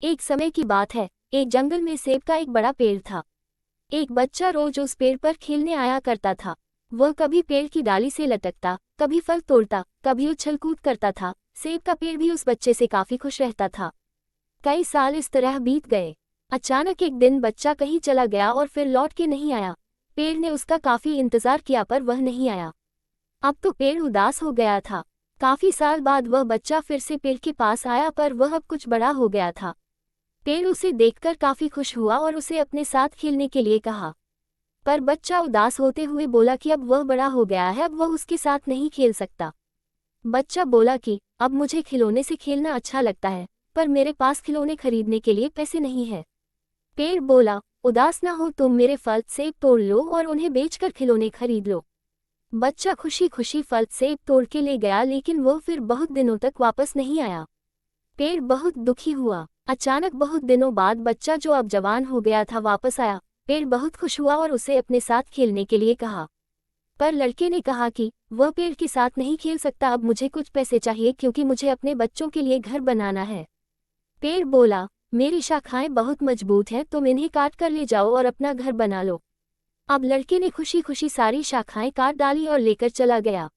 एक समय की बात है, एक जंगल में सेब का एक बड़ा पेड़ था। एक बच्चा रोज उस पेड़ पर खेलने आया करता था। वह कभी पेड़ की डाली से लटकता, कभी फल तोड़ता, कभी उछल कूद करता था। सेब का पेड़ भी उस बच्चे से काफी खुश रहता था। कई साल इस तरह बीत गए। अचानक एक दिन बच्चा कहीं चला गया और फिर लौट के नहीं आया। पेड़ ने उसका काफी इंतजार किया पर वह नहीं आया। अब तो पेड़ उदास हो गया था। काफी साल बाद वह बच्चा फिर से पेड़ के पास आया पर वह अब कुछ बड़ा हो गया था। पेड़ उसे देखकर काफी खुश हुआ और उसे अपने साथ खेलने के लिए कहा। पर बच्चा उदास होते हुए बोला कि अब वह बड़ा हो गया है, अब वह उसके साथ नहीं खेल सकता। बच्चा बोला कि अब मुझे खिलौने से खेलना अच्छा लगता है, पर मेरे पास खिलौने खरीदने के लिए पैसे नहीं है। पेड़ बोला, उदास न हो, तुम मेरे फल सेब तोड़ लो और उन्हें बेचकर खिलौने खरीद लो। बच्चा खुशी खुशी फल सेब तोड़ के ले गया, लेकिन वह फिर बहुत दिनों तक वापस नहीं आया। पेड़ बहुत दुखी हुआ। अचानक बहुत दिनों बाद बच्चा, जो अब जवान हो गया था, वापस आया। पेड़ बहुत खुश हुआ और उसे अपने साथ खेलने के लिए कहा। पर लड़के ने कहा कि वह पेड़ के साथ नहीं खेल सकता, अब मुझे कुछ पैसे चाहिए क्योंकि मुझे अपने बच्चों के लिए घर बनाना है। पेड़ बोला, मेरी शाखाएं बहुत मजबूत हैं, तुम इन्हें काट कर ले जाओ और अपना घर बना लो। अब लड़के ने खुशी खुशी सारी शाखाएं काट डाली और लेकर चला गया।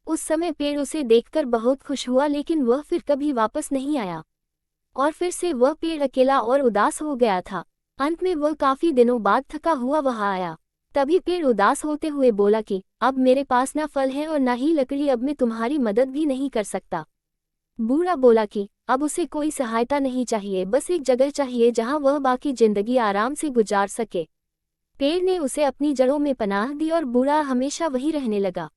उस समय पेड़ उसे देखकर बहुत खुश हुआ, लेकिन वह फिर कभी वापस नहीं आया। और फिर से वह पेड़ अकेला और उदास हो गया था। अंत में वह काफी दिनों बाद थका हुआ वहां आया। तभी पेड़ उदास होते हुए बोला कि अब मेरे पास ना फल है और ना ही लकड़ी, अब मैं तुम्हारी मदद भी नहीं कर सकता। बूढ़ा बोला कि अब उसे कोई सहायता नहीं चाहिए, बस एक जगह चाहिए जहां वह बाकी जिंदगी आराम से गुजार सके। पेड़ ने उसे अपनी जड़ों में पनाह दी और बूढ़ा हमेशा वहीं रहने लगा।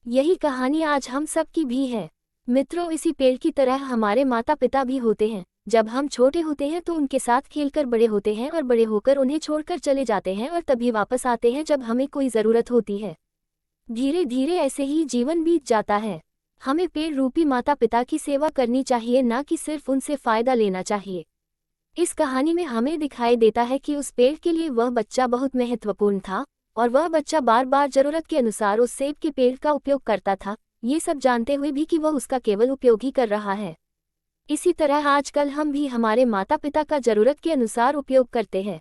यही कहानी आज हम सब की भी है। मित्रों, इसी पेड़ की तरह हमारे माता पिता भी होते हैं। जब हम छोटे होते हैं तो उनके साथ खेलकर बड़े होते हैं और बड़े होकर उन्हें छोड़कर चले जाते हैं और तभी वापस आते हैं जब हमें कोई ज़रूरत होती है। धीरे धीरे ऐसे ही जीवन बीत जाता है। हमें पेड़ रूपी माता पिता की सेवा करनी चाहिए, ना कि सिर्फ उनसे फ़ायदा लेना चाहिए। इस कहानी में हमें दिखाई देता है कि उस पेड़ के लिए वह बच्चा बहुत महत्वपूर्ण था और वह बच्चा बार बार जरूरत के अनुसार उस सेब के पेड़ का उपयोग करता था, ये सब जानते हुए भी कि वह उसका केवल उपयोग ही कर रहा है। इसी तरह आजकल हम भी हमारे माता पिता का जरूरत के अनुसार उपयोग करते हैं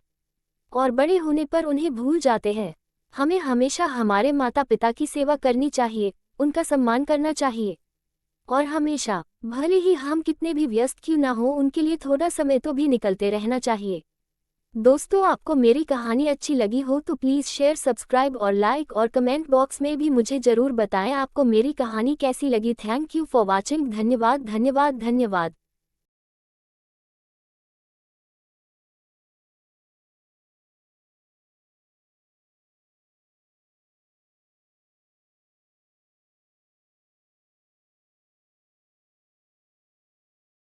और बड़े होने पर उन्हें भूल जाते हैं। हमें हमेशा हमारे माता पिता की सेवा करनी चाहिए, उनका सम्मान करना चाहिए और हमेशा, भले ही हम कितने भी व्यस्त क्यों ना हो, उनके लिए थोड़ा समय तो भी निकलते रहना चाहिए। दोस्तों, आपको मेरी कहानी अच्छी लगी हो तो प्लीज़ शेयर, सब्सक्राइब और लाइक और कमेंट बॉक्स में भी मुझे ज़रूर बताएं आपको मेरी कहानी कैसी लगी। Thank you for watching. धन्यवाद धन्यवाद धन्यवाद।